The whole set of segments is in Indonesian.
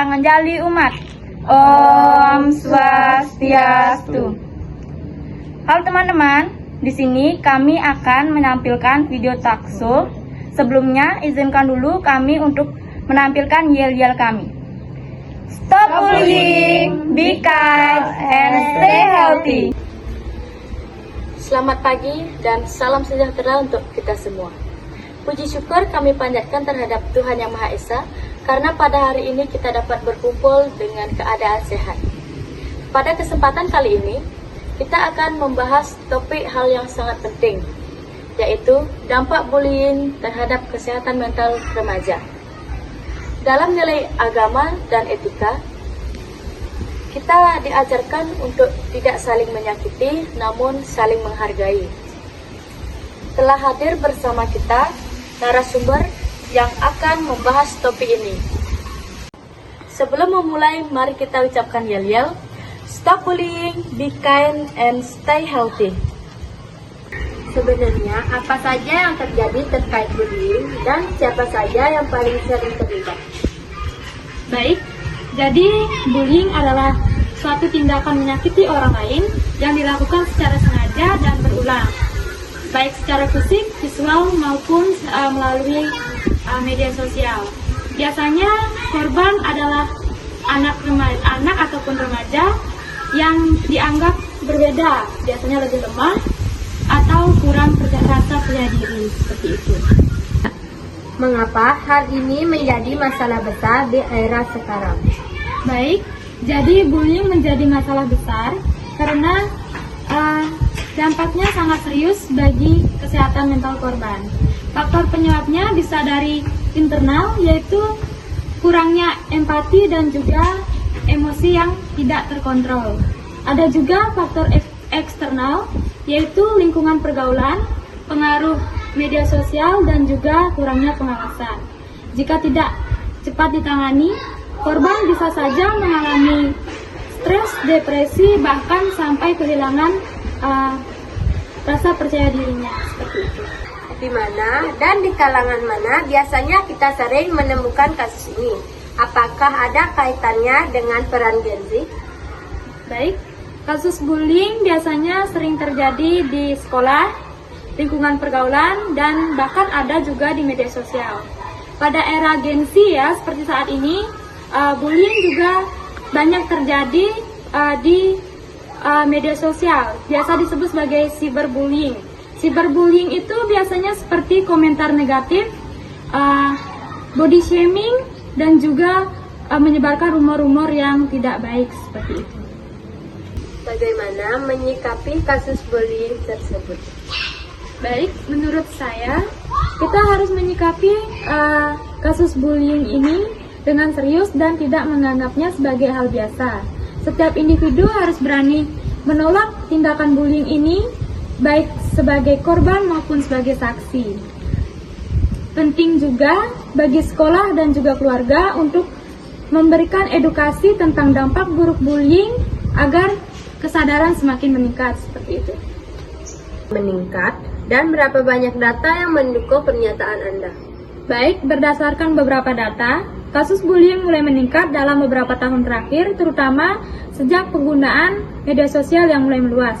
menjali umat. Om Swastiastu. Halo teman-teman, di sini kami akan menampilkan video taksul. Sebelumnya, izinkan dulu kami untuk menampilkan yel-yel kami. Stop bullying, be kind, and stay healthy. Selamat pagi dan salam sejahtera untuk kita semua. Puji syukur kami panjatkan terhadap Tuhan Yang Maha Esa karena pada hari ini kita dapat berkumpul dengan keadaan sehat. Pada kesempatan kali ini, kita akan membahas topik hal yang sangat penting, yaitu dampak bullying terhadap kesehatan mental remaja. Dalam nilai agama dan etika, kita diajarkan untuk tidak saling menyakiti, namun saling menghargai. Telah hadir bersama kita narasumber yang akan membahas topik ini. Sebelum memulai, mari kita ucapkan yel-yel. Stop bullying, be kind, and stay healthy. Sebenarnya, apa saja yang terjadi terkait bullying dan siapa saja yang paling sering terlibat? Baik, jadi bullying adalah suatu tindakan menyakiti orang lain yang dilakukan secara sengaja dan berulang, baik secara fisik, visual maupun melalui media sosial. Biasanya korban adalah anak ataupun remaja yang dianggap berbeda, biasanya lebih lemah atau kurang rasa percaya diri, seperti itu. Mengapa hal ini menjadi masalah besar di era sekarang? Baik, jadi bullying menjadi masalah besar karena dampaknya sangat serius bagi kesehatan mental korban. Faktor penyebabnya bisa dari internal, yaitu kurangnya empati dan juga emosi yang tidak terkontrol. Ada juga faktor eksternal, yaitu lingkungan pergaulan, pengaruh media sosial, dan juga kurangnya pengawasan. Jika tidak cepat ditangani, korban bisa saja mengalami stres, depresi, bahkan sampai kehilangan rasa percaya dirinya, seperti itu. Di mana dan di kalangan mana biasanya kita sering menemukan kasus ini? Apakah ada kaitannya dengan peran Gen Z? Baik, kasus bullying biasanya sering terjadi di sekolah, lingkungan pergaulan, dan bahkan ada juga di media sosial. Pada era Gen Z ya, seperti saat ini, bullying juga banyak terjadi di media sosial. Biasa disebut sebagai cyberbullying. Cyberbullying itu biasanya seperti komentar negatif, body shaming, dan juga menyebarkan rumor-rumor yang tidak baik, seperti itu. Bagaimana menyikapi kasus bullying tersebut? Baik, menurut saya, kita harus menyikapi kasus bullying ini dengan serius dan tidak menganggapnya sebagai hal biasa. Setiap individu harus berani menolak tindakan bullying ini, baik sebagai korban maupun sebagai saksi. Penting juga bagi sekolah dan juga keluarga untuk memberikan edukasi tentang dampak buruk bullying agar kesadaran semakin meningkat, seperti itu. Meningkat, dan berapa banyak data yang mendukung pernyataan Anda? Baik, berdasarkan beberapa data, kasus bullying mulai meningkat dalam beberapa tahun terakhir, terutama sejak penggunaan media sosial yang mulai meluas.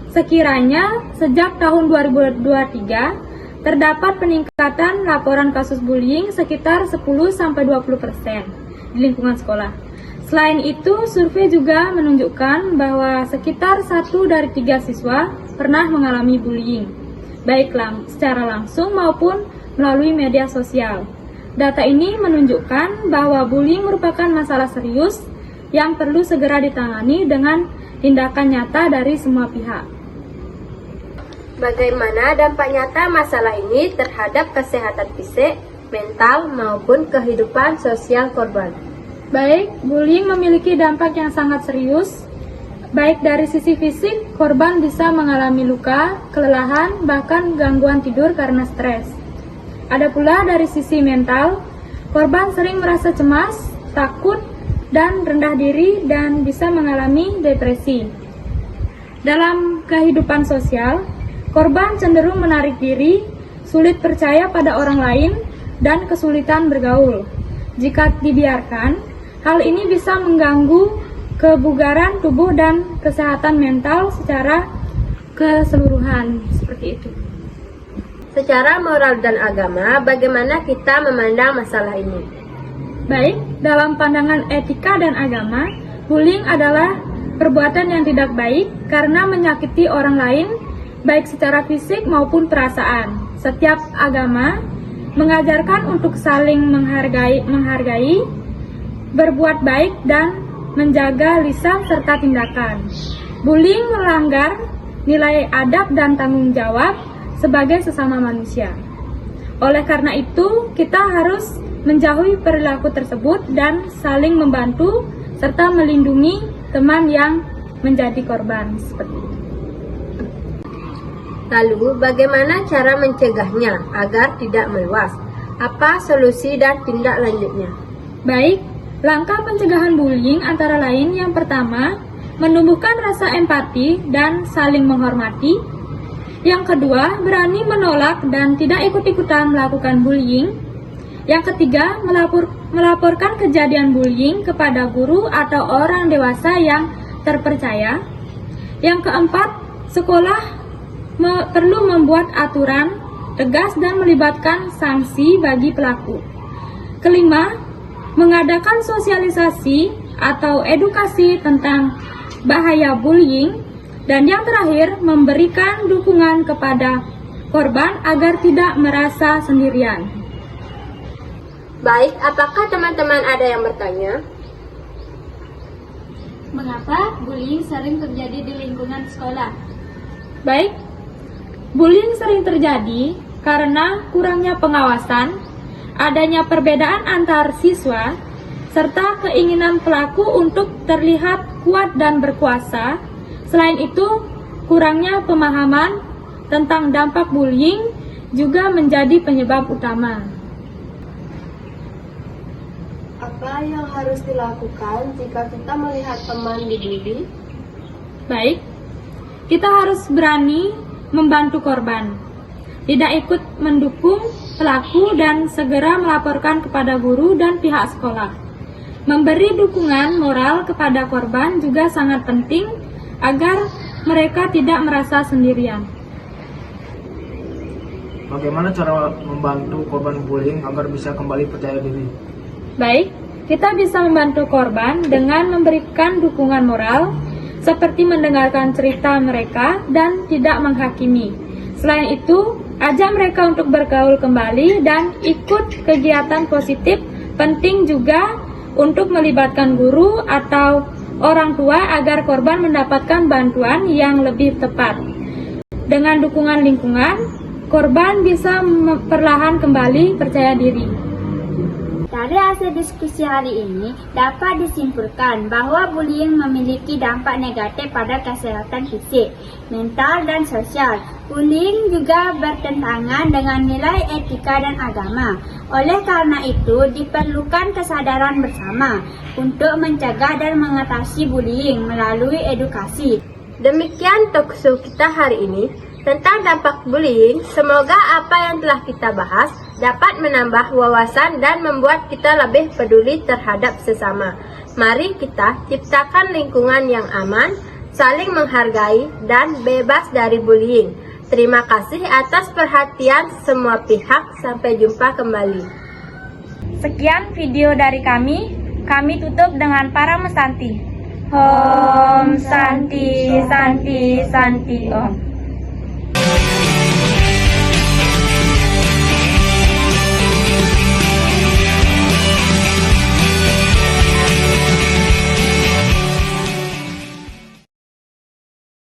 Sekiranya sejak tahun 2023, terdapat peningkatan laporan kasus bullying sekitar 10-20% di lingkungan sekolah. Selain itu, survei juga menunjukkan bahwa sekitar 1 dari 3 siswa pernah mengalami bullying, baik secara langsung maupun melalui media sosial. Data ini menunjukkan bahwa bullying merupakan masalah serius yang perlu segera ditangani dengan tindakan nyata dari semua pihak. Bagaimana dampak nyata masalah ini terhadap kesehatan fisik, mental, maupun kehidupan sosial korban? Baik, bullying memiliki dampak yang sangat serius. Baik dari sisi fisik, korban bisa mengalami luka, kelelahan, bahkan gangguan tidur karena stres. Ada pula dari sisi mental, korban sering merasa cemas, takut, dan rendah diri, dan bisa mengalami depresi. Dalam kehidupan sosial, korban cenderung menarik diri, sulit percaya pada orang lain, dan kesulitan bergaul. Jika dibiarkan, Hal ini bisa mengganggu kebugaran tubuh dan kesehatan mental secara keseluruhan, seperti itu. Secara moral dan agama, bagaimana kita memandang masalah ini? Baik, dalam pandangan etika dan agama, bullying adalah perbuatan yang tidak baik karena menyakiti orang lain, baik secara fisik maupun perasaan. Setiap agama mengajarkan untuk saling menghargai, berbuat baik dan menjaga lisan serta tindakan. Bullying melanggar nilai adab dan tanggung jawab sebagai sesama manusia. Oleh karena itu, kita harus menjauhi perilaku tersebut dan saling membantu serta melindungi teman yang menjadi korban seperti itu. Lalu, bagaimana cara mencegahnya agar tidak meluas? Apa solusi dan tindak lanjutnya? Baik, langkah pencegahan bullying antara lain yang pertama, menumbuhkan rasa empati dan saling menghormati. Yang kedua, berani menolak dan tidak ikut-ikutan melakukan bullying. Yang ketiga, melaporkan kejadian bullying kepada guru atau orang dewasa yang terpercaya. Yang keempat, sekolah perlu membuat aturan tegas dan melibatkan sanksi bagi pelaku. Kelima, mengadakan sosialisasi atau edukasi tentang bahaya bullying. Dan yang terakhir, memberikan dukungan kepada korban agar tidak merasa sendirian. Baik, apakah teman-teman ada yang bertanya? Mengapa bullying sering terjadi di lingkungan sekolah? Baik, bullying sering terjadi karena kurangnya pengawasan, adanya perbedaan antar siswa, serta keinginan pelaku untuk terlihat kuat dan berkuasa. Selain itu, kurangnya pemahaman tentang dampak bullying juga menjadi penyebab utama. Apa yang harus dilakukan jika kita melihat teman dibully? Baik, kita harus berani membantu korban, tidak ikut mendukung pelaku dan segera melaporkan kepada guru dan pihak sekolah. Memberi dukungan moral kepada korban juga sangat penting agar mereka tidak merasa sendirian. Bagaimana cara membantu korban bullying agar bisa kembali percaya diri? Baik, kita bisa membantu korban dengan memberikan dukungan moral, seperti mendengarkan cerita mereka dan tidak menghakimi. Selain itu, ajak mereka untuk bergaul kembali dan ikut kegiatan positif. Penting juga untuk melibatkan guru atau orang tua agar korban mendapatkan bantuan yang lebih tepat. Dengan dukungan lingkungan, korban bisa perlahan kembali percaya diri. Dari hasil diskusi hari ini dapat disimpulkan bahwa bullying memiliki dampak negatif pada kesehatan fisik, mental, dan sosial. Bullying juga bertentangan dengan nilai etika dan agama. Oleh karena itu, diperlukan kesadaran bersama untuk mencegah dan mengatasi bullying melalui edukasi. Demikian talkshow kita hari ini tentang dampak bullying. Semoga apa yang telah kita bahas dapat menambah wawasan dan membuat kita lebih peduli terhadap sesama. Mari kita ciptakan lingkungan yang aman, saling menghargai, dan bebas dari bullying. Terima kasih atas perhatian semua pihak. Sampai jumpa kembali. Sekian video dari kami. Kami tutup dengan para mesanti. Om Santi Santi Santi Om.